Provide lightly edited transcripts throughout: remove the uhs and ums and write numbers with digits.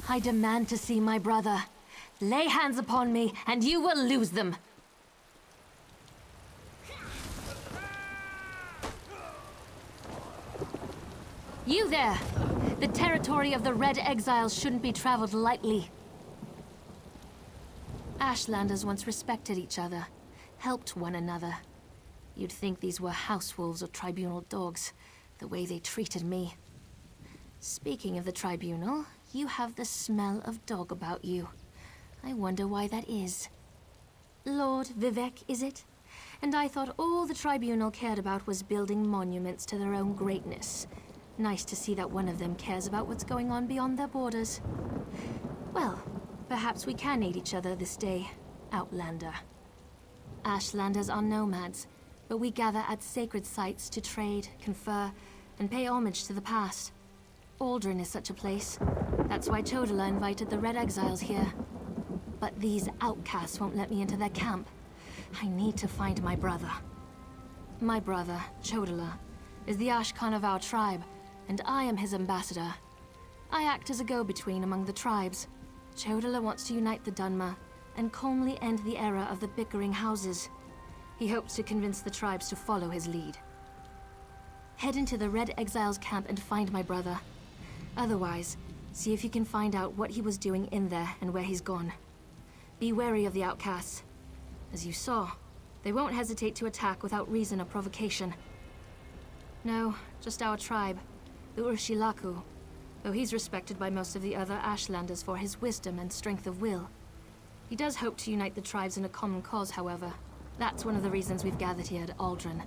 I demand to see my brother. Lay hands upon me, and you will lose them. You there! The territory of the Red Exiles shouldn't be traveled lightly. Ashlanders once respected each other, helped one another. You'd think these were house wolves or tribunal dogs, the way they treated me. Speaking of the tribunal, you have the smell of dog about you. I wonder why that is. Lord Vivek, is it? And I thought all the tribunal cared about was building monuments to their own greatness. Nice to see that one of them cares about what's going on beyond their borders. Well, perhaps we can aid each other this day, Outlander. Ashlanders are nomads, but we gather at sacred sites to trade, confer, and pay homage to the past. Aldruhn is such a place. That's why Chodala invited the Red Exiles here. But these outcasts won't let me into their camp. I need to find my brother. My brother, Chodala, is the Ashkan of our tribe, and I am his ambassador. I act as a go-between among the tribes. Chodala wants to unite the Dunmer and calmly end the era of the bickering houses. He hopes to convince the tribes to follow his lead. Head into the Red Exiles camp and find my brother. Otherwise, see if you can find out what he was doing in there and where he's gone. Be wary of the outcasts. As you saw, they won't hesitate to attack without reason or provocation. No, just our tribe, the Urshilaku, though he's respected by most of the other Ashlanders for his wisdom and strength of will. He does hope to unite the tribes in a common cause, however. That's one of the reasons we've gathered here at Aldruhn.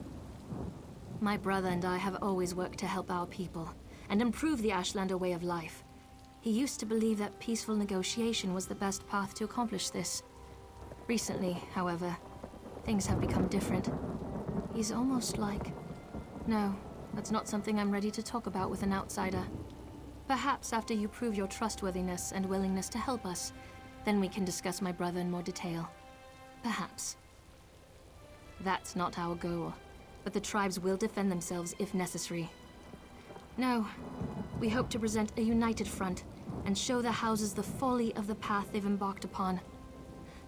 My brother and I have always worked to help our people and improve the Ashlander way of life. He used to believe that peaceful negotiation was the best path to accomplish this. Recently, however, things have become different. He's almost like... No, that's not something I'm ready to talk about with an outsider. Perhaps after you prove your trustworthiness and willingness to help us, then we can discuss my brother in more detail. Perhaps. That's not our goal, but the tribes will defend themselves if necessary. No, we hope to present a united front and show the houses the folly of the path they've embarked upon.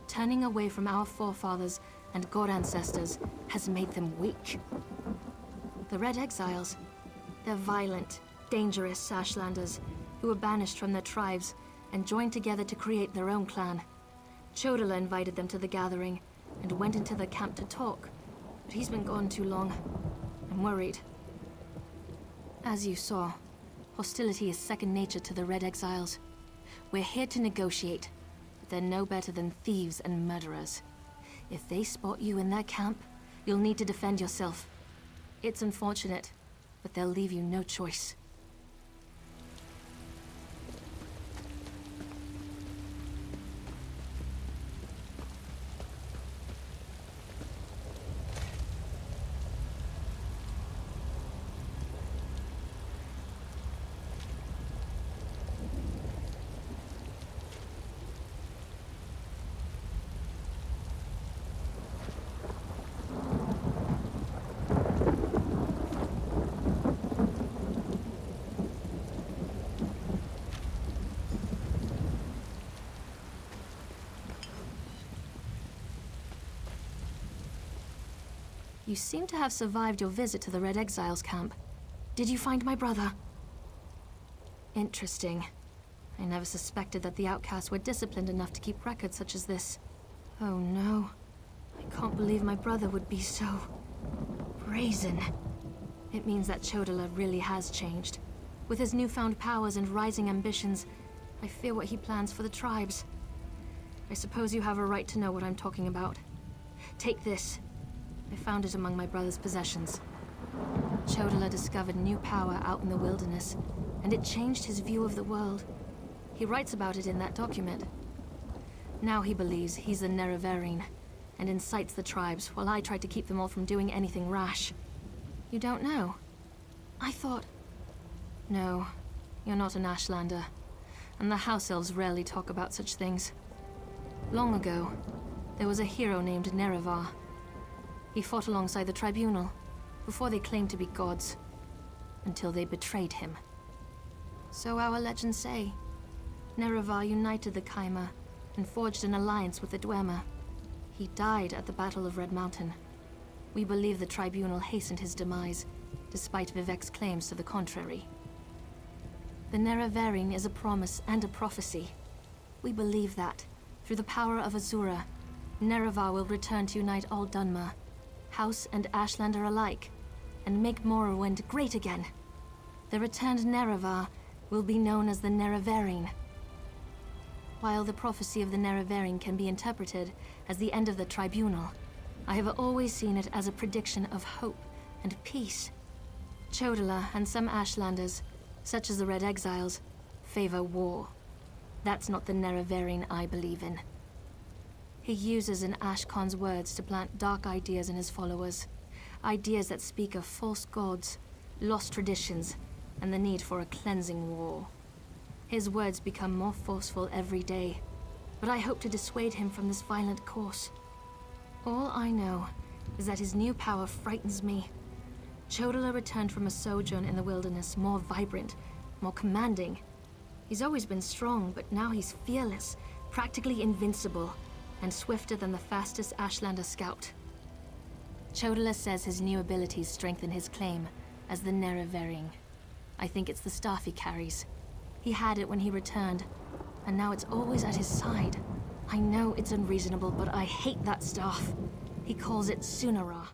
Turning away from our forefathers and god ancestors has made them weak. The Red Exiles, they're violent, dangerous Ashlanders who were banished from their tribes and joined together to create their own clan. Chodala invited them to the gathering and went into the camp to talk, but he's been gone too long. I'm worried. As you saw, hostility is second nature to the Red Exiles. We're here to negotiate, but they're no better than thieves and murderers. If they spot you in their camp, you'll need to defend yourself. It's unfortunate, but they'll leave you no choice. You seem to have survived your visit to the Red Exiles camp. Did you find my brother? Interesting. I never suspected that the outcasts were disciplined enough to keep records such as this. Oh no. I can't believe my brother would be so... brazen. It means that Chodala really has changed. With his newfound powers and rising ambitions, I fear what he plans for the tribes. I suppose you have a right to know what I'm talking about. Take this. I found it among my brother's possessions. Chodala discovered new power out in the wilderness, and it changed his view of the world. He writes about it in that document. Now he believes he's a Nerevarine, and incites the tribes while I try to keep them all from doing anything rash. You don't know? I thought... No, you're not an Ashlander, and the House Elves rarely talk about such things. Long ago, there was a hero named Nerevar. He fought alongside the Tribunal, before they claimed to be gods, until they betrayed him. So our legends say. Nerevar united the Kaima and forged an alliance with the Dwemer. He died at the Battle of Red Mountain. We believe the Tribunal hastened his demise, despite Vivek's claims to the contrary. The Nerevarine is a promise and a prophecy. We believe that, through the power of Azura, Nerevar will return to unite all Dunmer, House and Ashlander alike, and make Morrowind great again. The returned Nerevar will be known as the Nerevarine. While the prophecy of the Nerevarine can be interpreted as the end of the Tribunal, I have always seen it as a prediction of hope and peace. Chodala and some Ashlanders, such as the Red Exiles, favor war. That's not the Nerevarine I believe in. He uses an Ashkon's words to plant dark ideas in his followers. Ideas that speak of false gods, lost traditions, and the need for a cleansing war. His words become more forceful every day, but I hope to dissuade him from this violent course. All I know is that his new power frightens me. Chodala returned from a sojourn in the wilderness more vibrant, more commanding. He's always been strong, but now he's fearless, practically invincible, and swifter than the fastest Ashlander scout. Chodala says his new abilities strengthen his claim as the Nerevarine. I think it's the staff he carries. He had it when he returned, and now it's always at his side. I know it's unreasonable, but I hate that staff. He calls it Sunara.